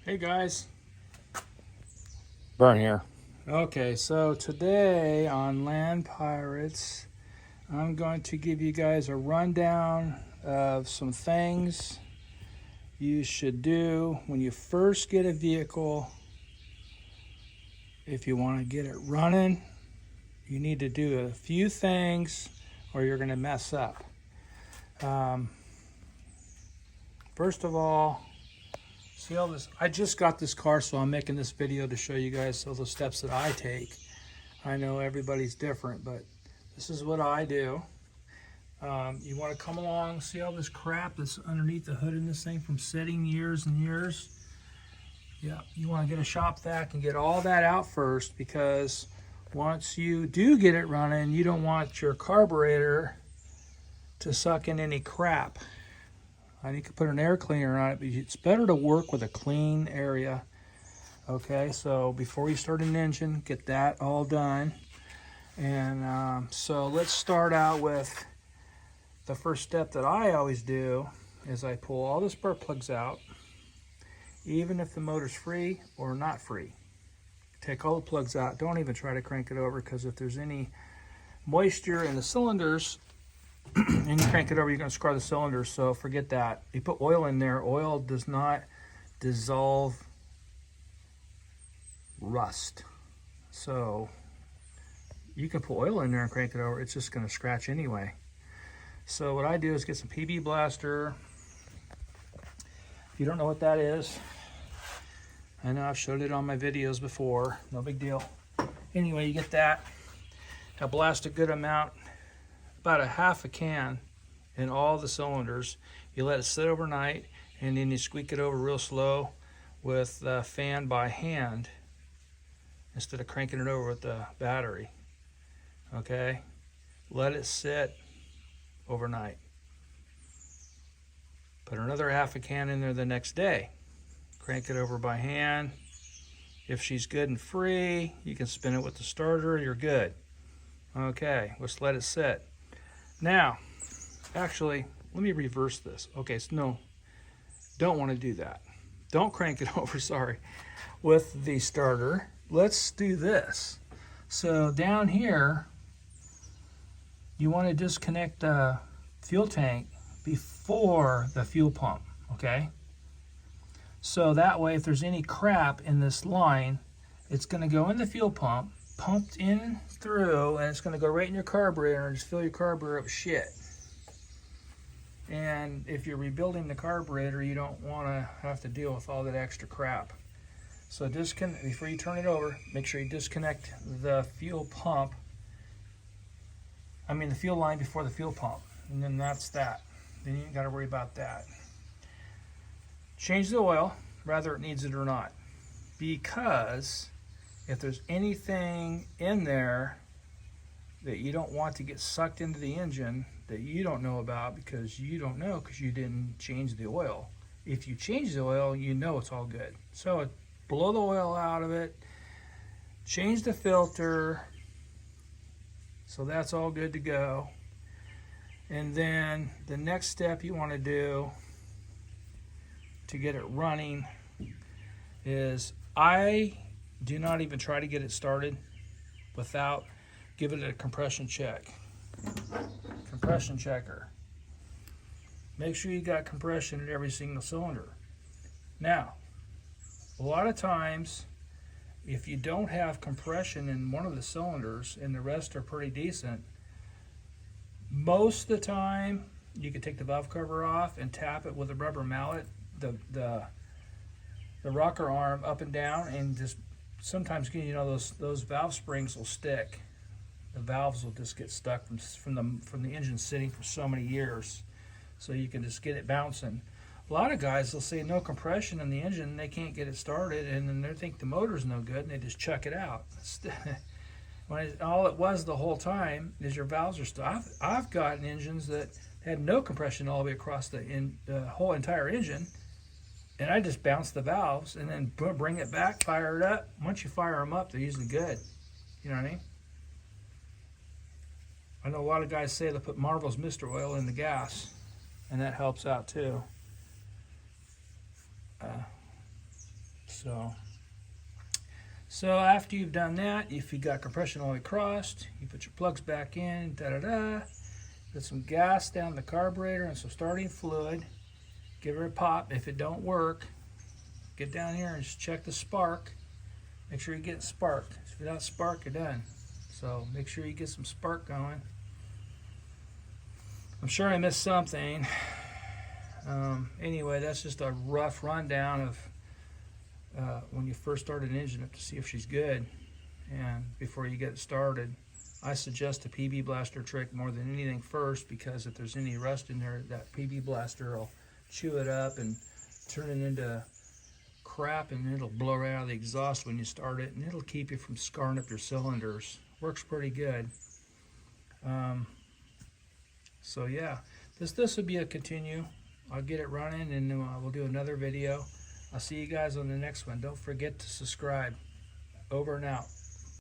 Hey guys. Burn here. Okay, so today on Land Pirates, I'm going to give you guys a rundown of some things you should do when you first get a vehicle. If you want to get it running, you need to do a few things or you're going to mess up. First of all, see all this? I just got this car, so I'm making this video to show you guys all the steps that I take. I know everybody's different, but this is what I do. You want to come along, see all this crap that's underneath the hood in this thing from sitting years and years? Yeah, you want to get a shop vac and get all that out first, because once you do get it running, you don't want your carburetor to suck in any crap. I need to put an air cleaner on it, but it's better to work with a clean area. Okay, so before you start an engine, get that all done. And so let's start out with the first step that I always do is I pull all the spark plugs out, even if the motor's free or not free. Take all the plugs out. Don't even try to crank it over, because if there's any moisture in the cylinders and you crank it over, you're going to scar the cylinders, so forget that. You put oil in there. Oil does not dissolve rust. So you can put oil in there and crank it over. It's just going to scratch anyway. So what I do is get some PB Blaster. If you don't know what that is, I know I've showed it on my videos before. No big deal. Anyway, you get that. Now blast a good amount, about a half a can in all the cylinders. You let it sit overnight, and then you squeak it over real slow with the fan by hand instead of cranking it over with the battery. Okay, let it sit overnight. Put another half a can in there the next day. Crank it over by hand. If she's good and free, you can spin it with the starter. You're good. Okay, let's let it sit. Now, actually, let me reverse this. Okay, so no, don't want to do that. Don't crank it over, sorry, with the starter. Let's do this. So down here, you want to disconnect the fuel tank before the fuel pump, okay? So that way, if there's any crap in this line, it's going to go in the fuel pump, pumped in through, and it's going to go right in your carburetor and just fill your carburetor up with shit. And if you're rebuilding the carburetor, you don't want to have to deal with all that extra crap. So before you turn it over, make sure you disconnect the fuel line before the fuel pump. And then that's that. Then you ain't got to worry about that. Change the oil, whether it needs it or not. Because if there's anything in there that you don't want to get sucked into the engine that you don't know about, because you don't know because you didn't change the oil. If you change the oil, you know it's all good. So blow the oil out of it, change the filter, so that's all good to go. And then the next step you want to do to get it running is, I do not even try to get it started without giving it a compression check. Compression checker. Make sure you got compression in every single cylinder. Now, a lot of times, if you don't have compression in one of the cylinders and the rest are pretty decent, most of the time you can take the valve cover off and tap it with a rubber mallet, the rocker arm up and down, and just sometimes, you know, those valve springs will stick. The valves will just get stuck from the engine sitting for so many years. So you can just get it bouncing. A lot of guys will say no compression in the engine, they can't get it started, and then they think the motor's no good, and they just chuck it out. When all it was the whole time is your valves are still. I've gotten engines that had no compression all the way across the whole entire engine, and I just bounce the valves and then bring it back, fire it up. Once you fire them up, they're usually good. You know what I mean? I know a lot of guys say they put Marvel's Mister Oil in the gas, and that helps out too. So after you've done that, if you got compression all the way across, you put your plugs back in, put some gas down the carburetor and some starting fluid, give her a pop. If it don't work, get down here and just check the spark. Make sure you get sparked. If you're not sparked, you're done. So make sure you get some spark going. I'm sure I missed something. Anyway, that's just a rough rundown of when you first start an engine up to see if she's good. And before you get started, I suggest a PB blaster trick more than anything first, because if there's any rust in there, that PB blaster will chew it up and turn it into crap, and it'll blow right out of the exhaust when you start it, and it'll keep you from scarring up your cylinders. Works pretty good. So yeah, this would be a continue. I'll get it running, and we'll do another video. I'll see you guys on the next one. Don't forget to subscribe. Over and out.